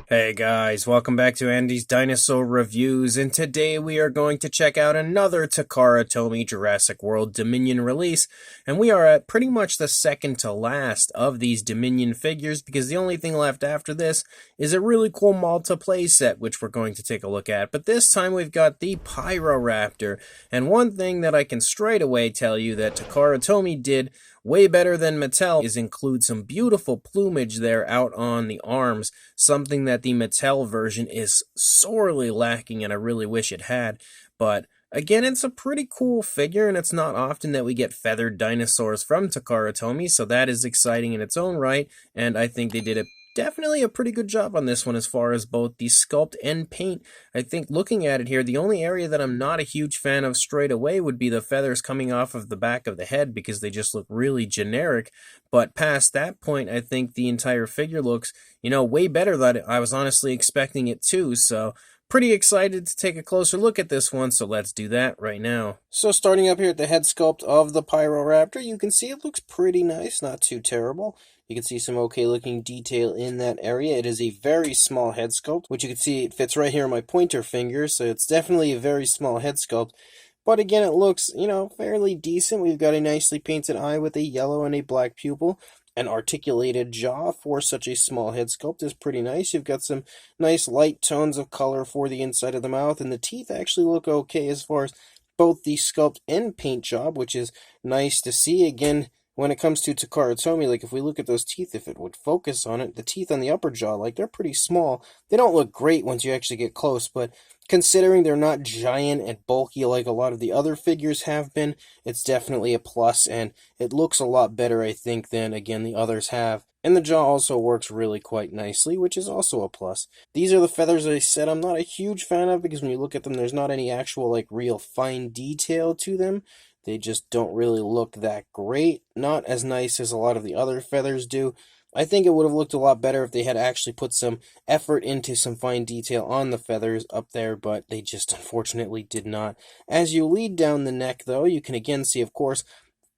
Hey guys, welcome back to Andy's Dinosaur Reviews, and today we are going to check out another Takara Tomy Jurassic World Dominion release, and we are at pretty much the second to last of these Dominion figures, because the only thing left after this is a really cool Malta play set, which we're going to take a look at. But this time we've got the Pyroraptor, and one thing that I can straight away tell you that Takara Tomy did way better than Mattel is include some beautiful plumage there out on the arms, something that the Mattel version is sorely lacking and I really wish it had. But again, it's a pretty cool figure, and it's not often that we get feathered dinosaurs from Takara Tomy, so that is exciting in its own right, and I think they did definitely a pretty good job on this one as far as both the sculpt and paint. I think looking at it here, the only area that I'm not a huge fan of straight away would be the feathers coming off of the back of the head, because they just look really generic. But past that point, I think the entire figure looks, way better than I was honestly expecting it to. So pretty excited to take a closer look at this one, so let's do that right now. So starting up here at the head sculpt of the Pyroraptor, you can see it looks pretty nice, not too terrible. You can see some okay looking detail in that area. It is a very small head sculpt, which you can see it fits right here on my pointer finger, so it's definitely a very small head sculpt. But again, it looks, fairly decent. We've got a nicely painted eye with a yellow and a black pupil. An articulated jaw for such a small head sculpt is pretty nice. You've got some nice light tones of color for the inside of the mouth, and the teeth actually look okay as far as both the sculpt and paint job, which is nice to see. Again, when it comes to Takara Tomy, like if we look at those teeth, if it would focus on it, the teeth on the upper jaw, like they're pretty small. They don't look great once you actually get close, but considering they're not giant and bulky like a lot of the other figures have been, it's definitely a plus, and it looks a lot better, I think, than, again, the others have. And the jaw also works really quite nicely, which is also a plus. These are the feathers I said I'm not a huge fan of, because when you look at them, there's not any actual, real fine detail to them. They just don't really look that great. Not as nice as a lot of the other feathers do. I think it would have looked a lot better if they had actually put some effort into some fine detail on the feathers up there, but they just unfortunately did not. As you lead down the neck, though, you can again see, of course,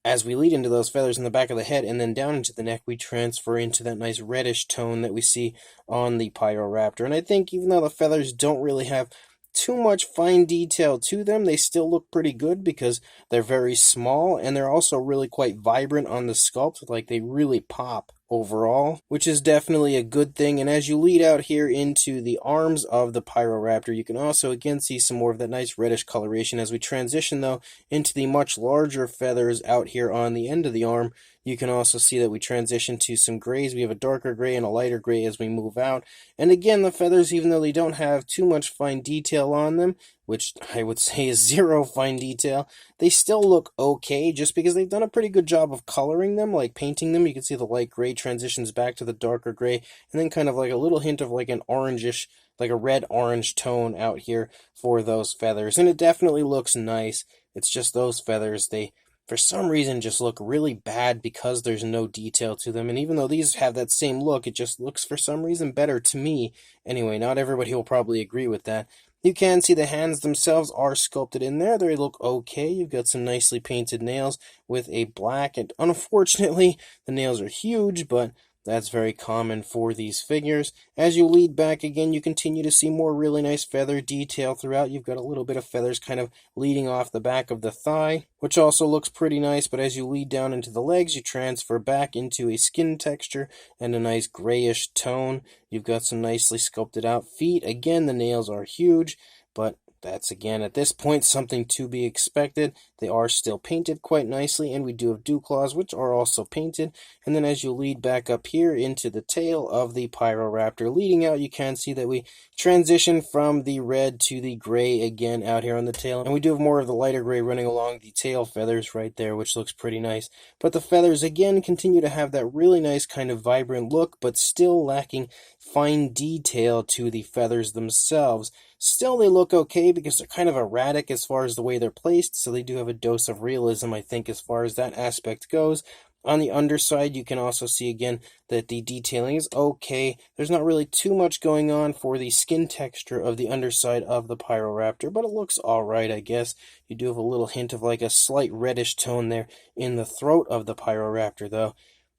as we lead into those feathers in the back of the head and then down into the neck, we transfer into that nice reddish tone that we see on the Pyroraptor. And I think even though the feathers don't really have too much fine detail to them, they still look pretty good because they're very small, and they're also really quite vibrant on the sculpt. Like, they really pop overall, which is definitely a good thing. And as you lead out here into the arms of the Pyroraptor, you can also again see some more of that nice reddish coloration. As we transition, though, into the much larger feathers out here on the end of the arm, you can also see that we transition to some grays. We have a darker gray and a lighter gray as we move out. And again, the feathers, even though they don't have too much fine detail on them, which I would say is zero fine detail, they still look okay just because they've done a pretty good job of coloring them, like painting them. You can see the light gray transitions back to the darker gray, and then kind of like a little hint of like an orangish, like a red-orange tone out here for those feathers. And it definitely looks nice. It's just those feathers, they for some reason just look really bad because there's no detail to them. And even though these have that same look, it just looks for some reason better to me. Anyway, not everybody will probably agree with that. You can see the hands themselves are sculpted in there. They look okay. You've got some nicely painted nails with a black, and unfortunately the nails are huge, but that's very common for these figures. As you lead back again, you continue to see more really nice feather detail throughout. You've got a little bit of feathers kind of leading off the back of the thigh, which also looks pretty nice. But as you lead down into the legs, you transfer back into a skin texture and a nice grayish tone. You've got some nicely sculpted out feet. Again, the nails are huge, but that's, again, at this point, something to be expected. They are still painted quite nicely, and we do have dew claws, which are also painted. And then as you lead back up here into the tail of the Pyroraptor, leading out, you can see that we transition from the red to the gray again out here on the tail. And we do have more of the lighter gray running along the tail feathers right there, which looks pretty nice. But the feathers, again, continue to have that really nice kind of vibrant look, but still lacking fine detail to the feathers themselves. Still, they look okay because they're kind of erratic as far as the way they're placed, so they do have a dose of realism, I think, as far as that aspect goes. On the underside, you can also see again that the detailing is okay. There's not really too much going on for the skin texture of the underside of the Pyroraptor, but it looks alright, I guess. You do have a little hint of like a slight reddish tone there in the throat of the Pyroraptor, though.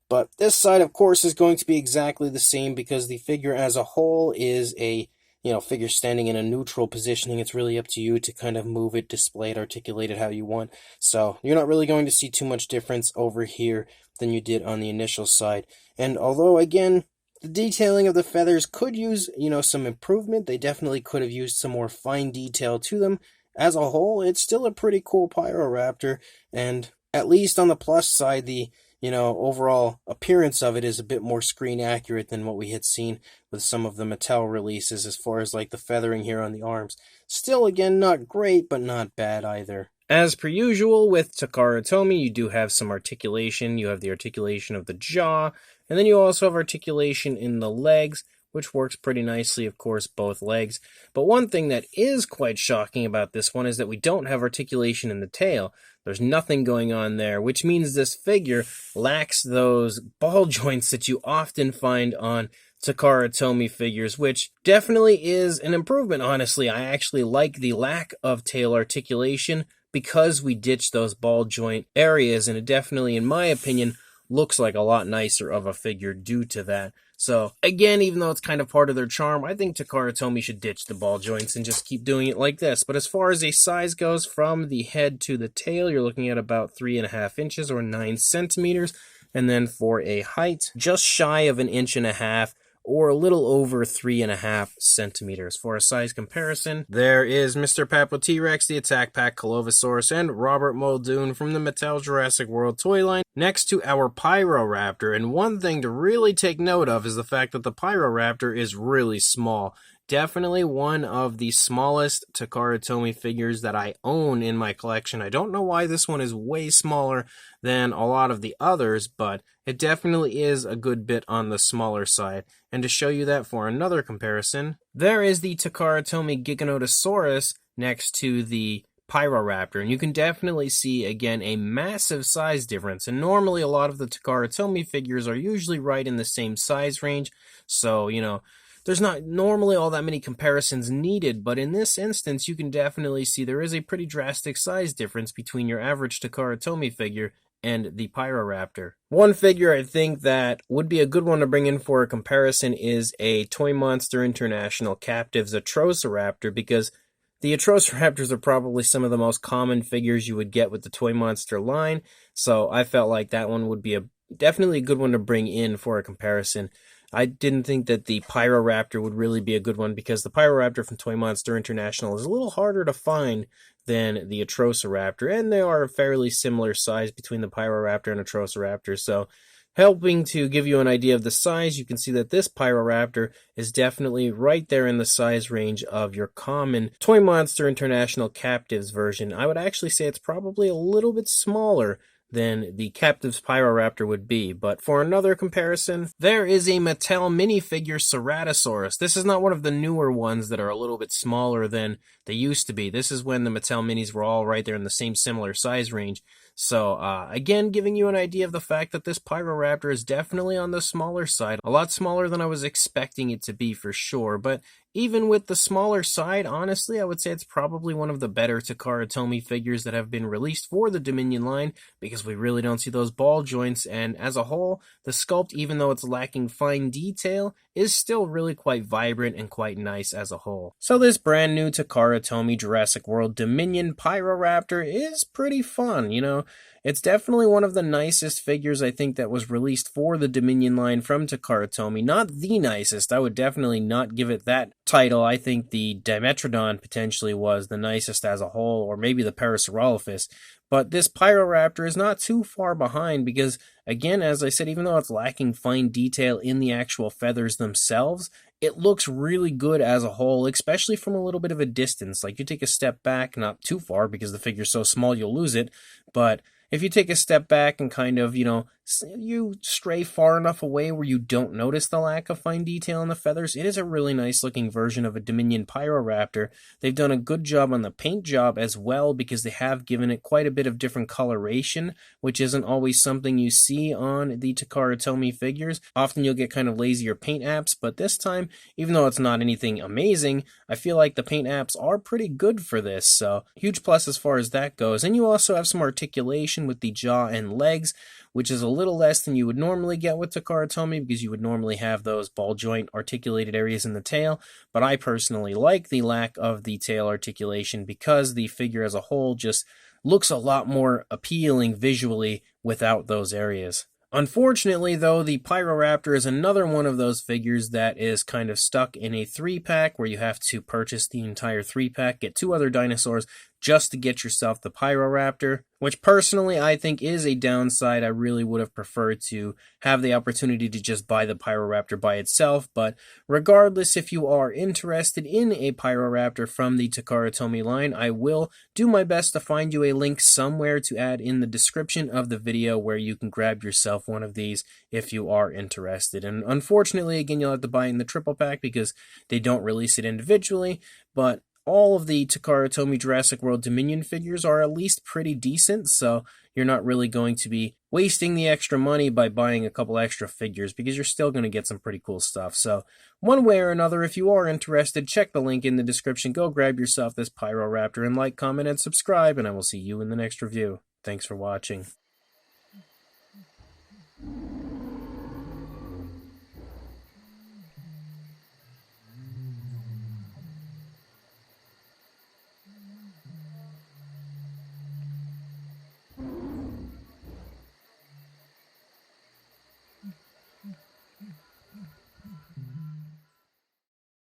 But this side, of course, is going to be exactly the same because the figure as a whole is a, figure standing in a neutral positioning. It's really up to you to kind of move it, display it, articulate it how you want. So you're not really going to see too much difference over here than you did on the initial side. And although, again, the detailing of the feathers could use, some improvement, they definitely could have used some more fine detail to them. As a whole, it's still a pretty cool Pyroraptor, and at least on the plus side, the overall appearance of it is a bit more screen accurate than what we had seen with some of the Mattel releases as far as like the feathering here on the arms. Still, again, not great, but not bad either. As per usual with Takara Tomy, you do have some articulation. You have the articulation of the jaw, and then you also have articulation in the legs, which works pretty nicely, of course, both legs. But one thing that is quite shocking about this one is that we don't have articulation in the tail. There's nothing going on there, which means this figure lacks those ball joints that you often find on Takara Tomy figures, which definitely is an improvement, honestly. I actually like the lack of tail articulation because we ditched those ball joint areas, and it definitely, in my opinion, looks like a lot nicer of a figure due to that. So, again, even though it's kind of part of their charm, I think Takara Tomy should ditch the ball joints and just keep doing it like this. But as far as a size goes, from the head to the tail, you're looking at about 3.5 inches or 9 centimeters. And then for a height, just shy of 1.5 inches or a little over 3.5 centimeters. For a size comparison, there is Mr. Papo T-Rex, the Attack Pack Colovosaurus, and Robert Muldoon from the Mattel Jurassic World toy line next to our Pyroraptor. And one thing to really take note of is the fact that the Pyroraptor is really small. Definitely one of the smallest Takara Tomy figures that I own in my collection. I don't know why this one is way smaller than a lot of the others, but it definitely is a good bit on the smaller side. And to show you that for another comparison, there is the Takara Tomy Giganotosaurus next to the Pyroraptor, and you can definitely see, again, a massive size difference. And normally a lot of the Takara Tomy figures are usually right in the same size range, so, there's not normally all that many comparisons needed, but in this instance, you can definitely see there is a pretty drastic size difference between your average Takara Tomy figure and the Pyroraptor. One figure I think that would be a good one to bring in for a comparison is a Toy Monster International Captives Atrociraptor, because the Atrociraptors are probably some of the most common figures you would get with the Toy Monster line, so I felt like that one would be definitely a good one to bring in for a comparison. I didn't think that the Pyroraptor would really be a good one because the Pyroraptor from Toy Monster International is a little harder to find than the Atrociraptor, and they are a fairly similar size between the Pyroraptor and Atrociraptor, so helping to give you an idea of the size, you can see that this Pyroraptor is definitely right there in the size range of your common Toy Monster International Captives version. I would actually say it's probably a little bit smaller than the Captives Pyroraptor would be. But for another comparison, there is a Mattel minifigure Ceratosaurus. This is not one of the newer ones that are a little bit smaller than they used to be. This is when the Mattel minis were all right there in the same similar size range. So, again, giving you an idea of the fact that this Pyroraptor is definitely on the smaller side. A lot smaller than I was expecting it to be for sure, but even with the smaller side, honestly, I would say it's probably one of the better Takara Tomy figures that have been released for the Dominion line, because we really don't see those ball joints, and as a whole, the sculpt, even though it's lacking fine detail, is still really quite vibrant and quite nice as a whole. So this brand new Takara Tomy Jurassic World Dominion Pyroraptor is pretty fun, It's definitely one of the nicest figures I think that was released for the Dominion line from Takara Tomy. Not the nicest, I would definitely not give it that title. I think the Dimetrodon potentially was the nicest as a whole, or maybe the Parasaurolophus. But this Pyroraptor is not too far behind because, again, as I said, even though it's lacking fine detail in the actual feathers themselves, it looks really good as a whole, especially from a little bit of a distance. Like, you take a step back, not too far because the figure's so small you'll lose it, but if you take a step back and kind of, you stray far enough away where you don't notice the lack of fine detail in the feathers, it is a really nice looking version of a Dominion Pyroraptor. They've done a good job on the paint job as well because they have given it quite a bit of different coloration, which isn't always something you see on the Takara Tomy figures. Often you'll get kind of lazier paint apps, but this time, even though it's not anything amazing, I feel like the paint apps are pretty good for this, so huge plus as far as that goes. And you also have some articulation with the jaw and legs, which is a little less than you would normally get with Takara Tomy, because you would normally have those ball joint articulated areas in the tail, but I personally like the lack of the tail articulation because the figure as a whole just looks a lot more appealing visually without those areas. Unfortunately, though, the Pyroraptor is another one of those figures that is kind of stuck in a 3-pack where you have to purchase the entire 3-pack, get 2 other dinosaurs just to get yourself the Pyroraptor, which personally I think is a downside. I really would have preferred to have the opportunity to just buy the Pyroraptor by itself, but regardless, if you are interested in a Pyroraptor from the Takara Tomy line, I will do my best to find you a link somewhere to add in the description of the video where you can grab yourself one of these if you are interested. And unfortunately, again, you'll have to buy it in the triple pack because they don't release it individually, but all of the Takara Tomy Jurassic World Dominion figures are at least pretty decent, so you're not really going to be wasting the extra money by buying a couple extra figures because you're still going to get some pretty cool stuff. So one way or another, if you are interested, check the link in the description. Go grab yourself this Pyroraptor and like, comment, and subscribe, and I will see you in the next review. Thanks for watching.